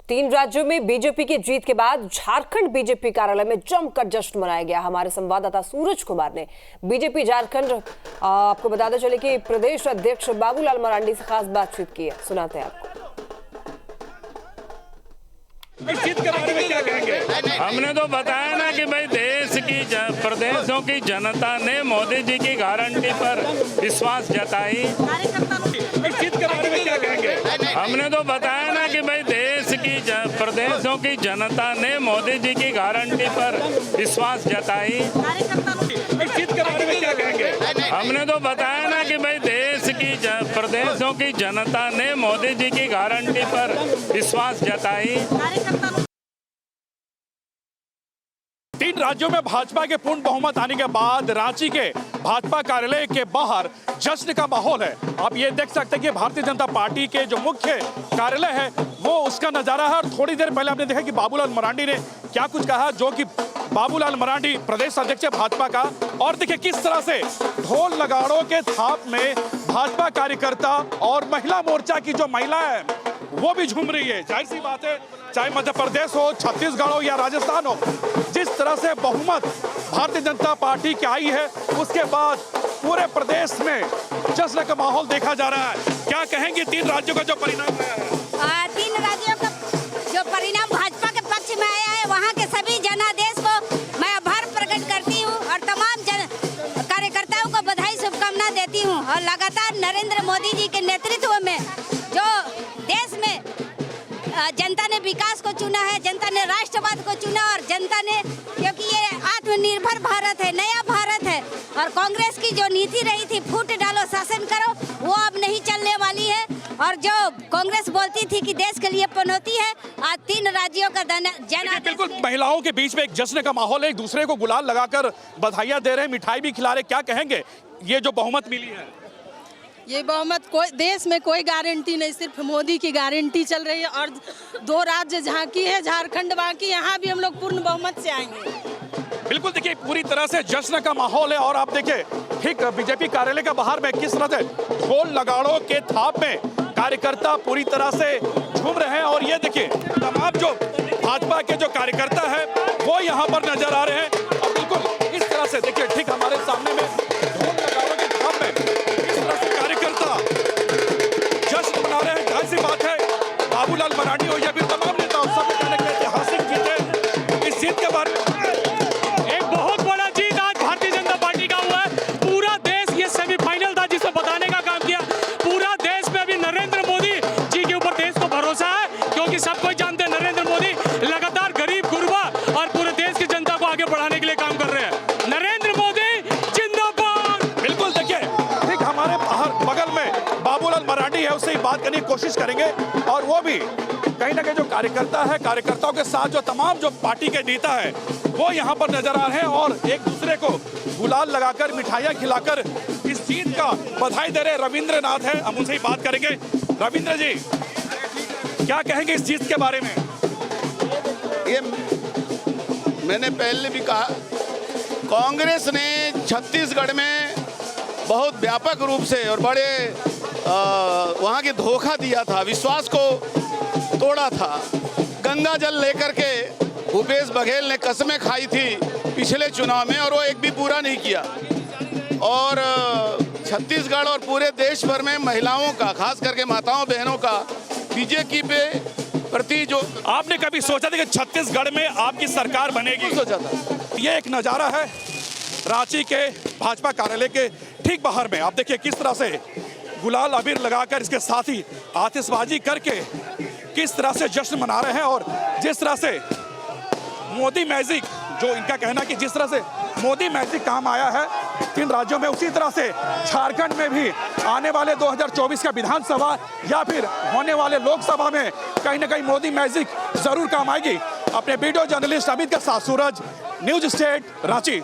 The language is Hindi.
तीन राज्यों में बीजेपी की जीत के बाद झारखंड बीजेपी कार्यालय में जमकर जश्न मनाया गया। हमारे संवाददाता सूरज कुमार ने बीजेपी झारखंड आपको बताते चले कि प्रदेश अध्यक्ष बाबूलाल मरांडी से खास बातचीत की है, सुनाते हैं आपको। जीत के बारे में क्या कहेंगे? हमने तो बताया ना कि भाई देश की प्रदेशों की जनता ने मोदी जी की गारंटी पर विश्वास जताई। जीत के बारे में क्या कहेंगे? हमने तो बताया ना कि भाई देश की प्रदेशों की जनता ने मोदी जी की गारंटी पर विश्वास जताई। जीत के बारे में क्या कहेंगे? हमने तो बताया ना कि भाई देश की प्रदेशों की जनता ने मोदी जी की गारंटी पर विश्वास जताई। तीन राज्यों में भाजपा के पूर्ण बहुमत आने के बाद रांची के भाजपा कार्यालय के बाहर जश्न का माहौल है। आप ये देख सकते हैं कि भारतीय जनता पार्टी के जो मुख्य कार्यालय है वो उसका नजारा है। और थोड़ी देर पहले आपने देखा कि बाबूलाल मरांडी ने क्या कुछ कहा, जो कि बाबूलाल मरांडी प्रदेश अध्यक्ष भाजपा का। और देखिए किस तरह से ढोल नगाड़ों के थाप में भाजपा कार्यकर्ता और महिला मोर्चा की जो महिलाएं है वो भी झूम रही है। जाहिर सी बात है, चाहे मध्य प्रदेश हो, छत्तीसगढ़ हो या राजस्थान हो, जिस तरह से बहुमत भारतीय जनता पार्टी की आई है उसके बाद पूरे प्रदेश में जश्न का माहौल देखा जा रहा है। क्या कहेंगे तीन राज्यों का जो परिणाम आया है? तीन राज्यों का जो परिणाम भाजपा के पक्ष में आया है, वहाँ के सभी जनादेश को मैं आभार प्रकट करती हूँ और तमाम कार्यकर्ताओं को बधाई शुभकामना देती हूँ। और लगातार नरेंद्र मोदी जी के नेतृत्व में जो देश में जनता ने विकास को चुना है, जनता ने राष्ट्रवाद को चुना और जनता ने, क्योंकि ये आत्मनिर्भर भारत है, नया भारत है। और कांग्रेस की जो नीति रही थी फूट डालो शासन करो, वो अब नहीं चलने वाली है। और जो कांग्रेस बोलती थी कि देश के लिए पनौती है, आज तीन राज्यों का बिल्कुल महिलाओं के बीच में एक जश्न का माहौल है, एक दूसरे को गुलाल लगाकर बधाइयां दे रहे हैं, मिठाई भी खिला रहे। क्या कहेंगे ये जो बहुमत मिली है? ये बहुमत कोई देश में कोई गारंटी नहीं, सिर्फ मोदी की गारंटी चल रही है। और दो राज्य जहाँ की है झारखंड, बाकी यहाँ भी हम लोग पूर्ण बहुमत से आएंगे। बिल्कुल देखिए पूरी तरह से जश्न का माहौल है। और आप देखिए ठीक बीजेपी कार्यालय के बाहर में किस तरह से ढोल नगाड़ों के थाप में कार्यकर्ता पूरी तरह से झूम रहे हैं। और ये देखिए तमाम जो भाजपा के जो कार्यकर्ता है वो यहाँ पर नजर आ रहे हैं। और बिल्कुल इस तरह से देखिए ठीक हमारे सामने में ढोल नगाड़ों के थाप में इस तरह से कार्यकर्ता जश्न मना रहे हैं। जाहिर सी बात है बाबूलाल मरांडी हो या फिर तमाम नेता हो, सब कहने के ऐतिहासिक जीत है। इस जीत के बारे में सब कोई जानते हैं नरेंद्र मोदी लगातार गरीब गुरबा और पूरे देश की जनता को आगे बढ़ाने के लिए काम कर रहे हैं। नरेंद्र मोदी जिंदाबाद। बिल्कुल देखिए ठीक हमारे बाहर बगल में बाबूलाल मरांडी है, उससे ही बात करने की कोशिश करेंगे। और वो भी कहीं ना कहीं जो कार्यकर्ता है, कार्यकर्ताओं के साथ जो तमाम जो पार्टी के नेता है वो यहाँ पर नजर आ रहे हैं और एक दूसरे को गुलाल लगाकर मिठाइयाँ खिलाकर इस जीत का बधाई दे रहे। रविंद्र नाथ है, हम उनसे ही बात करेंगे। रविंद्र जी क्या कहेंगे इस जीत के बारे में? ये मैंने पहले भी कहा, कांग्रेस ने छत्तीसगढ़ में बहुत व्यापक रूप से और बड़े वहाँ की धोखा दिया था, विश्वास को तोड़ा था। गंगा जल लेकर के भूपेश बघेल ने कसमें खाई थी पिछले चुनाव में और वो एक भी पूरा नहीं किया। और छत्तीसगढ़ और पूरे देश भर में महिलाओं का, खास करके माताओं बहनों का बीजेपी पे प्रति जो आपने कभी सोचा था कि छत्तीसगढ़ में आपकी सरकार बनेगी? सोचा था। ये एक नज़ारा है रांची के भाजपा कार्यालय के ठीक बाहर में। आप देखिए किस तरह से गुलाल अबीर लगाकर इसके साथ ही आतिशबाजी करके किस तरह से जश्न मना रहे हैं। और जिस तरह से मोदी मैजिक, जो इनका कहना कि जिस तरह से मोदी मैजिक काम आया है तीन राज्यों में, उसी तरह से झारखंड में भी आने वाले 2024 का विधानसभा या फिर होने वाले लोकसभा में कहीं ना कहीं मोदी मैजिक जरूर काम आएगी। अपने वीडियो जर्नलिस्ट अमित के साथ सूरज, न्यूज स्टेट, रांची।